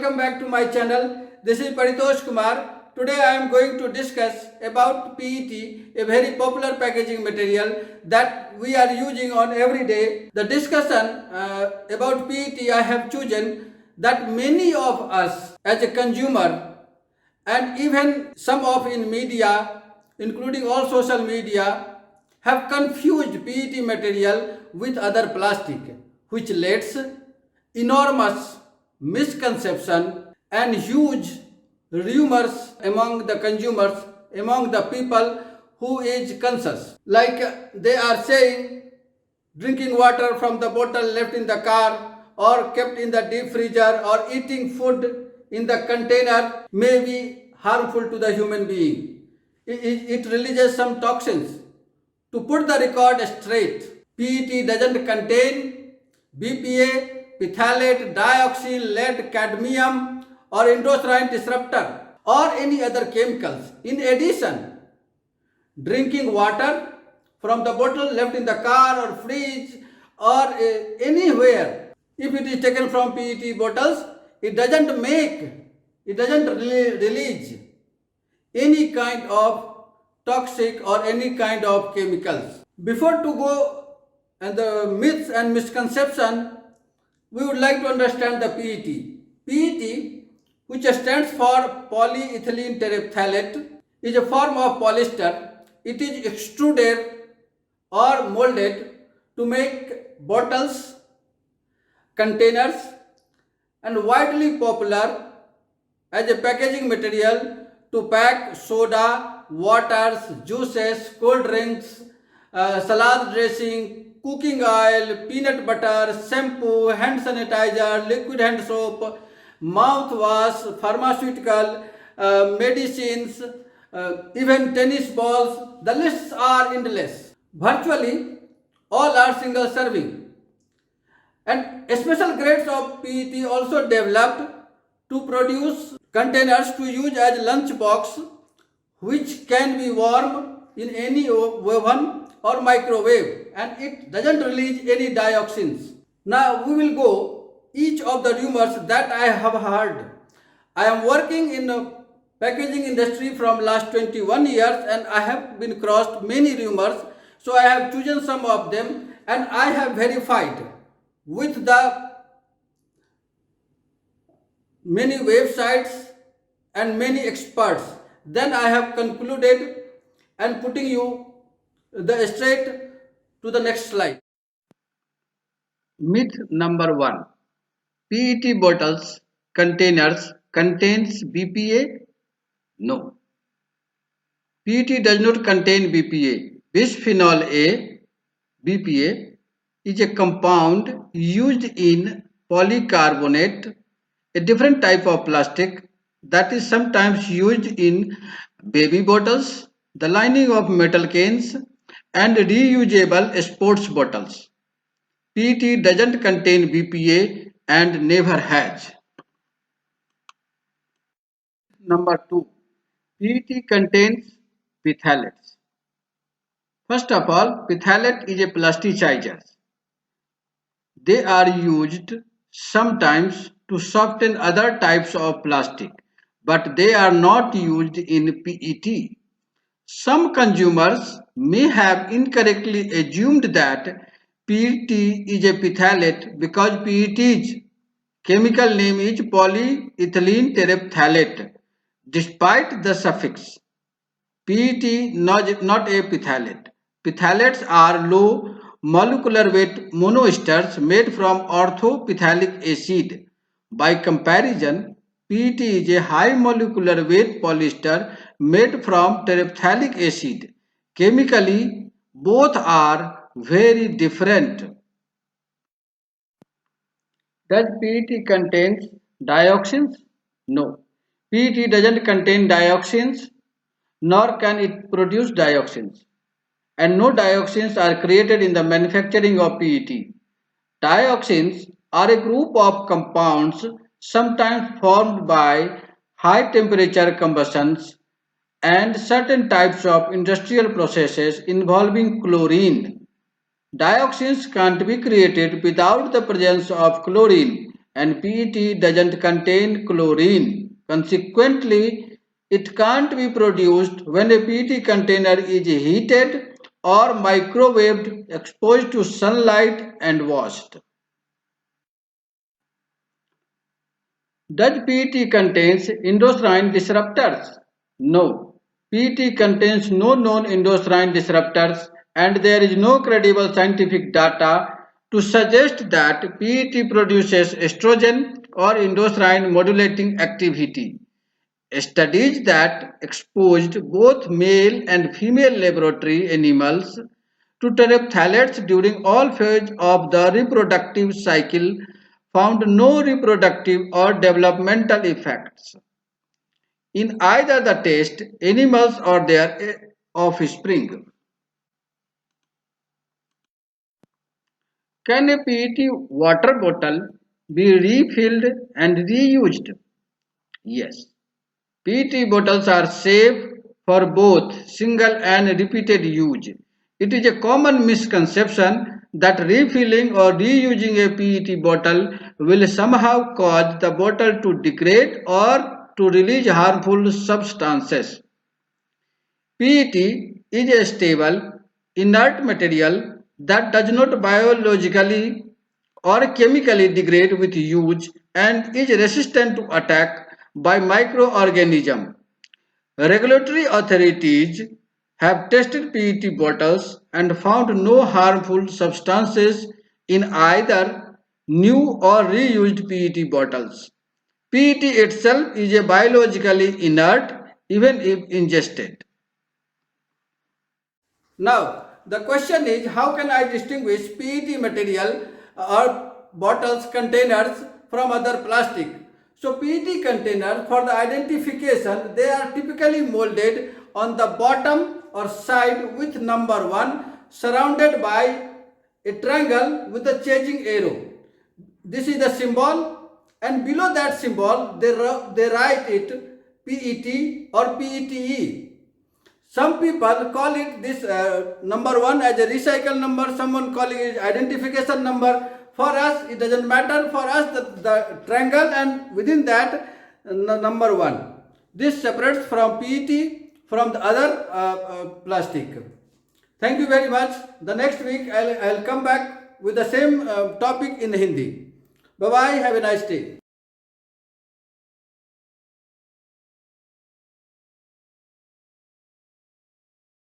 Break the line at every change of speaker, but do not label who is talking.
welcome back to my channel. This is Paritosh Kumar. Today I am going to discuss about PET, a very popular packaging material that we are using on every day. The discussion about PET I have chosen that many of us as a consumer and even some of in media, including all social media, have confused PET material with other plastic, which leads enormous misconception and huge rumors among the consumers, among the people who is conscious. Like they are saying drinking water from the bottle left in the car or kept in the deep freezer or eating food in the container may be harmful to the human being. It releases some toxins. To put the record straight, PET doesn't contain BPA, phthalate, dioxin, lead, cadmium, or endocrine disruptor, or any other chemicals. In addition, drinking water from the bottle left in the car or fridge or anywhere, if it is taken from PET bottles, it doesn't release any kind of toxic or any kind of chemicals. Before to go and the myths and misconception, we would like to understand the PET. PET, which stands for polyethylene terephthalate, is a form of polyester. It is extruded or molded to make bottles, containers, and widely popular as a packaging material to pack soda, waters, juices, cold drinks, salad dressing, cooking oil, peanut butter, shampoo, hand sanitizer, liquid hand soap, mouthwash, pharmaceutical, medicines, even tennis balls. The lists are endless. Virtually all are single serving. And special grades of PET also developed to produce containers to use as lunch box, which can be warm in any oven or microwave, and it doesn't release any dioxins. Now we will go each of the rumors that I have heard. I am working in the packaging industry from last 21 years and I have been crossed many rumors, so I have chosen some of them and I have verified with the many websites and many experts. Then I have concluded and putting you the straight to the next slide. Myth number 1. PET bottles containers contains BPA? No. PET does not contain BPA. Bisphenol A, BPA, is a compound used in polycarbonate, a different type of plastic that is sometimes used in baby bottles, the lining of metal cans, and reusable sports bottles. PET doesn't contain BPA and never has. Number 2. PET contains phthalates. First of all, phthalate is a plasticizer. They are used sometimes to soften other types of plastic, but they are not used in PET. Some consumers may have incorrectly assumed that PET is a phthalate because PET's chemical name is polyethylene terephthalate. Despite the suffix, PET not a phthalate. Phthalates are low molecular weight monoesters made from orthophthalic acid. By comparison, PET is a high molecular weight polyester made from terephthalic acid. Chemically, both are very different. Does PET contains dioxins? No. PET doesn't contain dioxins, nor can it produce dioxins. And no dioxins are created in the manufacturing of PET. Dioxins are a group of compounds sometimes formed by high temperature combustions and certain types of industrial processes involving chlorine. Dioxins can't be created without the presence of chlorine, and PET doesn't contain chlorine. Consequently, it can't be produced when a PET container is heated or microwaved, exposed to sunlight and washed. Does PET contains endocrine disruptors? No. PET contains no known endocrine disruptors and there is no credible scientific data to suggest that PET produces estrogen or endocrine modulating activity. Studies that exposed both male and female laboratory animals to terephthalates during all phases of the reproductive cycle found no reproductive or developmental effects in either the test animals or their offspring. Can a PET water bottle be refilled and reused? Yes. PET bottles are safe for both single and repeated use. It is a common misconception that refilling or reusing a PET bottle will somehow cause the bottle to degrade or to release harmful substances. PET is a stable, inert material that does not biologically or chemically degrade with use and is resistant to attack by microorganisms. Regulatory authorities have tested PET bottles and found no harmful substances in either new or reused PET bottles. PET itself is a biologically inert even if ingested. Now, the question is how can I distinguish PET material or bottles containers from other plastic? So PET containers for the identification they are typically molded on the bottom or side with number 1 surrounded by a triangle with a changing arrow. This is the symbol and below that symbol they write it PET or PETE. Some people call it this number 1 as a recycle number, someone calling it identification number. For us, it doesn't matter. For us, the triangle and within that, number 1. This separates from PET from the other plastic. Thank you very much. The next week, I'll come back with the same topic in Hindi. Bye bye. Have a nice day.